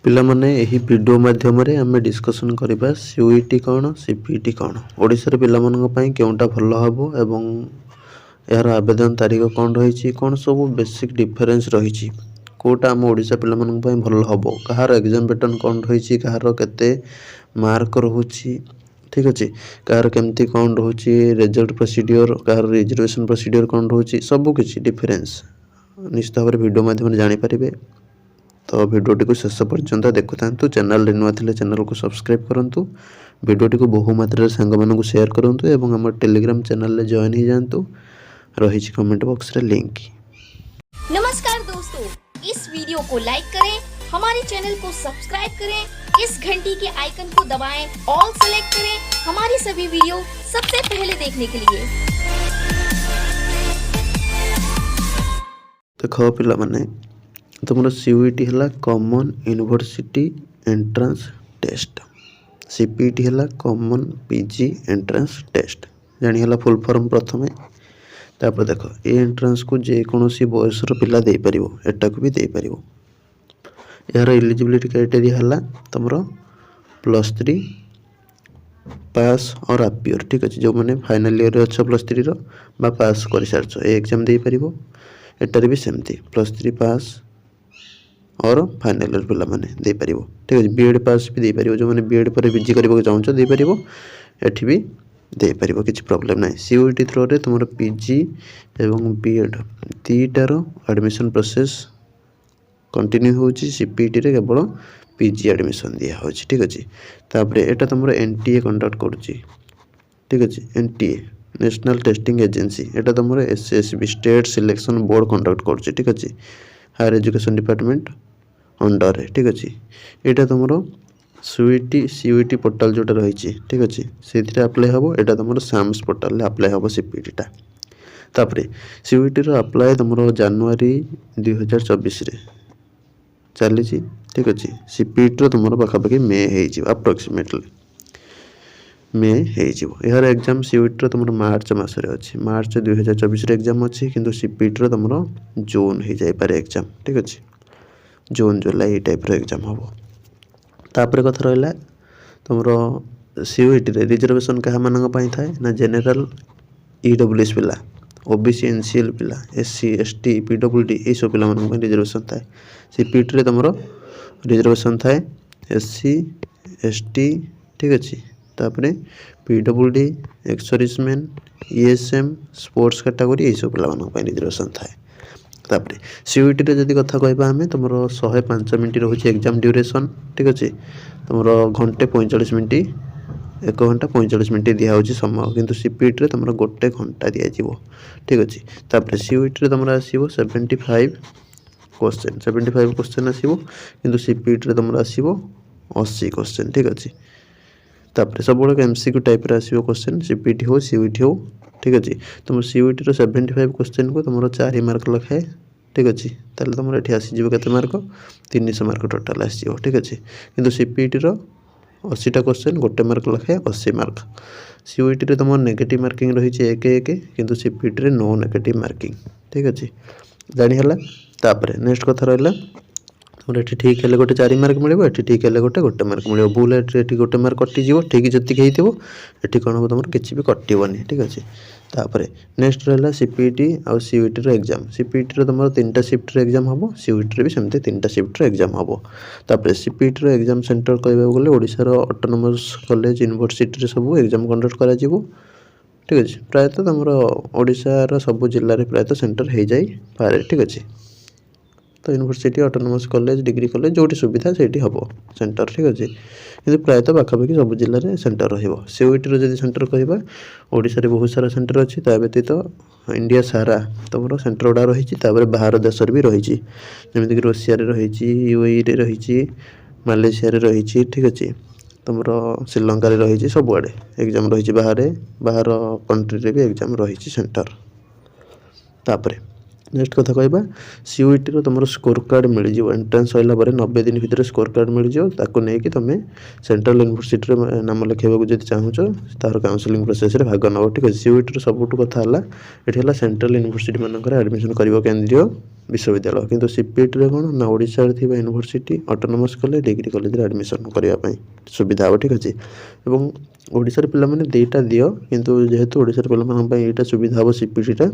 पिला माने एही वीडियो माध्यम रे आमे डिस्कशन करबा सीयूईटी कोन सीपीटी कोन ओडिसा रे पिला मानन पई केउटा भलो हबो एवं यार आवेदन तारीख कोन रहिछि कोन सब बेसिक डिफरेंस रहिछि कोटा हम ओडिसा पिला मानन पई भलो हबो कहार एग्जाम पैटर्न कोन रहिछि कहार केते मार्क रहुछि ठीक अछि कहार केमती कोन रहुछि रिजल्ट प्रोसीड्यूर कहार रिजर्वेशन प्रोसीड्यूर कोन रहुछि सब किछि डिफरेंस निश्चित भाव वीडियो माध्यम जानि परिबे। तो वीडियोटी को शेष पर्यंत देखुता चैनल नुआ थे चैनल को सब्सक्राइब करूँ वीडियोटी को बहु मात्रा सांग मानू शेयर करूँ और आम टेलीग्राम चैनल जॉइन हो जातु रही कमेंट बॉक्स रे लिंक। नमस्कार दोस्तों, इस वीडियो को लाइक करें, हमारे चैनल को सब्सक्राइब करें, इस घंटी के आइकन को दबाएं, ऑल सेलेक्ट करें हमारी सभी वीडियो सबसे पहले देखने के लिए। देखो पिला माने तुम सीयूईटी है common university entrance test CPT है कॉमन पीजी एंट्रेंस टेस्ट जानी है फुल फॉर्म प्रथम तापर देख ये एंट्रेंस को जेकोसी बयसर पिला दे पारिबो एटा को भी दे पारिबो यार एलिजिबिलिटी क्राइटेरिया है तुम +3 पास और अपियर ठीक अच्छे जो मैंने फाइनल ईयर अच्छ +3 रो बा पास कर सारछ ए एग्जाम दे पारिबो एटार भी सेमती +3 पास और फाइनल ईयर पिला माने दे पारिबो ठीक है बीएड पास भी दे पारिबो जो माने बीएड पर पीजी करबो चाहछ दे पारिबो एठी भी दे पारिबो किछि प्रॉब्लम नै सीयूईटी थ्रू रे तुमरो पीजी एवं बीएड तीटार एडमिशन प्रोसेस कंटिन्यू होची सीपीटी रे केवल पीजी एडमिशन दिया होची ठीक अछि तापरे एटा तुमरो एनटीए कंडक्ट करूची ठीक अछि एनटीए नेशनल टेस्टिंग एजेंसी एटा तुमरो SSB state selection board conduct करूची ठीक अछि हायर एजुकेशन डिपार्टमेंट अंडर ठीक अच्छे यहाँ तुम सीयूईटी पोर्टाल जोटा रही ठीक अच्छे से अप्लाई हम यहाँ तुम साम्स पोर्टाल अप्लाई हम सीपीटीटा तापर सीयूईटी अप्लाई तुम जनवरी 2024 चली ठीक अच्छे सीपीटी तुम पाखापाखि मे हो अप्रोक्सीमेटली मे हो यार एग्जाम सीयूईटी तुम मार्च मसरे अच्छे मार्च 2024 एग्जाम अच्छी किंतु सीपीटी तुम जून हो जाए एग्जाम ठीक अच्छे जून जुलाई ये टाइप एग्जाम हम तापर कथा रहा तुम सीयूईटी रिजर्वेशन क्या मान थाए ना जेनेल ईडब्ल्यूएस पिला ओबीसी एनसीएल पिला एससी एसटी पीडब्ल्यूडी ये सब पिला रिजर्वेशन थाए सीपीटी तुम रिजर्वेशन थाए एससी एसटी ठीक अच्छे तापर PWD ex serviceman ESM sports category ये सब पिला रिजर्वेशन थाए तापर सीयूईटी रे जदि कथा कहबा हमें तुम 105 मिनट रोचे एग्जाम ड्यूरेशन ठीक अच्छे तुम घंटे 45 मिनट 1 घंटा 45 मिनट दिया होची समय किंतु सीपीटी रे तुम 1 घंटा दिया जीवो ठीक अच्छे तापर सीयूईटी रे तुम आसीबो 75 क्वेश्चन आसीबो किंतु सीपीटी रे तुम आसीबो 80 क्वेश्चन ठीक अच्छे तापर सब बड़े एमसीक्यू टाइप रे आसीबो क्वेश्चन सीपीटी हो सीयूईटी हो ठीक अच्छे तुम सीयूईटी रो 75 क्वेश्चन को तुम 4 मार्क लखाए ठीक अच्छे ताले तुम ये आसीज के मार्क 300 मार्क टोटाल आसीज ठीक अच्छे किंतु सीपीटी रो 80टा क्वेश्चन 1 मार्क लखाए 80 मार्क सीयूईटी रे तुम नेगेटिव मार्किंग रही 1 किंतु सीपीटी रे नो नेगेटिव मार्किंग ठीक अच्छे जानी है तापर नेक्स्ट कथा रहा तुम ये ठीक है गोटे 4 मार्क मिले ये ठीक है गोटे मार्क मिले भूल ये गोटे मार्क कटिज ठीक जी होती कौन हम तुम किसी भी कटोनी ठीक अच्छे तापर नेक्स्ट रहा सीपीटी आउ सीयूईटी रो एग्जाम सीपीटी रो तुम 3टा शिफ्ट रे एग्जाम हम सीयूईटी भी सेमती 3टा शिफ्ट रे एग्जाम हम तापर सीपीटी रो एग्जाम सेंटर कहबा गले ओडिसा रो ऑटोनोमस कॉलेज यूनिवर्सिटी रे सब एग्जाम कंडक्ट करा जिवो ठीक अच्छे प्रायतः तुम ओडिसा रो सब जिल्ला रे प्रायतः सेंटर हो जाए पारे ठीक अच्छे तो university autonomous college degree college जो सुविधा से हम सेंटर ठीक अच्छे कि प्रायतः पाखापाखि सब जिले में सेंटर सीयूईटी जब सेंटर कहवा ओडिशा रे बहुत सारा सेंटर अच्छी ता व्यतीत इंडिया सारा तुम सेंटर गुड़ा रही बाहर देश भी रही जमीक रशिया रही यूएई रे रही मालेशिया रे रही ठीक अच्छे तुम श्रीलंका रही सबुआड़े एग्जाम रही बाहर कंट्री रे भी एग्जाम रही सेंटर तापर नेक्स्ट कथा कहबा सीयूईटी रो तुमर स्कोर कार्ड मिल जिवो एंट्रेंस होइला परे 90 दिन भितर स्कोर कार्ड मिल जिवो ताको नै कि तमे सेंट्रल यूनिवर्सिटी रे नाम लिखेबा जदि चाहूचो तार काउंसलिंग प्रोसेस रे भाग नबो ठीक अछि सीयूईटी रो सबुटु कथा हला एठी हला सेंट्रल यूनिवर्सिटी मानकर एडमिशन करिवो केंद्रीय विश्वविद्यालय किंतु सीपीटी रे कोन ना ओडिसा रे थिबा university autonomous college degree college रे एडमिशन करिया पई सुविधा हो ठीक अछि एवं ओडिसा रे पिला माने देटा दियो किंतु जेहेतु ओडिसा रे पिला मान पई एटा सुविधा हो सीपीटी टा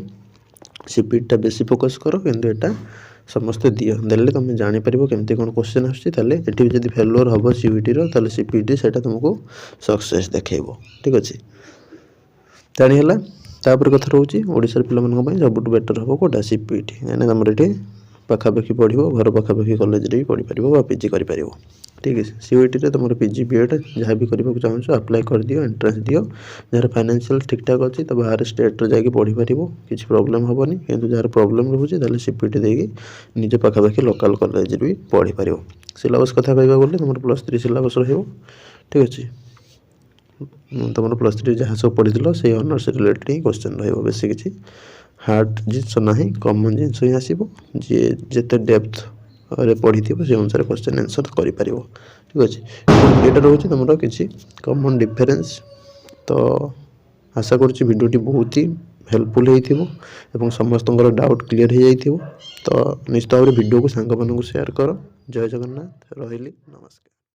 सीपीटी बेसी फोकस करो किंतु एटा समस्त दियो देले तुम जानि परिबो केमती कोन क्वेश्चन आछि ताले एठी जदी फेल्योर हबो सीयूईटी रो ताले सीपीटी सेटा तुमको सक्सेस देखेबो ठीक अछि तानी हला तापर कथा रहउची ओडिसा रे पिला मन पई सबुट बेटर हबो कोटा सीपीटी एने हमर एठी पाखा पाखी पढिबो घर पाखा पाखी कॉलेज रे पढि परिबो बा पीजी करि परिबो ठीक है सीयूईटी रे तुम पीजी बीएड जहाँ भी करबा चाहछो अप्लाई कर दियो एंट्रेंस दियो जार फाइनेंशियल ठीक ठाक अछि त बाहर स्टेट रे जाके पढि परिबो किछ प्रॉब्लम हबनी किंतु जार प्रॉब्लम रहउची ताले सीपीटी देगी निजे पाखा पाखी लोकल कॉलेज रे भी पढि परिबो सिलेबस कथा कहबा बोले तुम +3 सिलेबस रहइबो ठीक अछि तुम +3 जहाँ सब पढ़िदिलो से ऑनर्स रिलेटेड क्वेश्चन रहइबो बेसी किछि हार्ड जिंस नाही कॉमन जिंस ही आसीबो जे जेते डेप्थ अरे पढ़ी से अनुसार क्वेश्चन आंसर करि परिबो ठीक अछि एटा रहउची तुमरो किछि कॉमन डिफरेंस तो आशा करछि वीडियोटी बहुत ही हेल्पफुल हेइथिबो एवं समस्तଙ୍କର डाउट क्लियर हे जाइथिबो तो निश्चित भाବରେ वीडियो को सांग मानकु शेयर करो जय जगन्नाथ रहिली नमस्कार।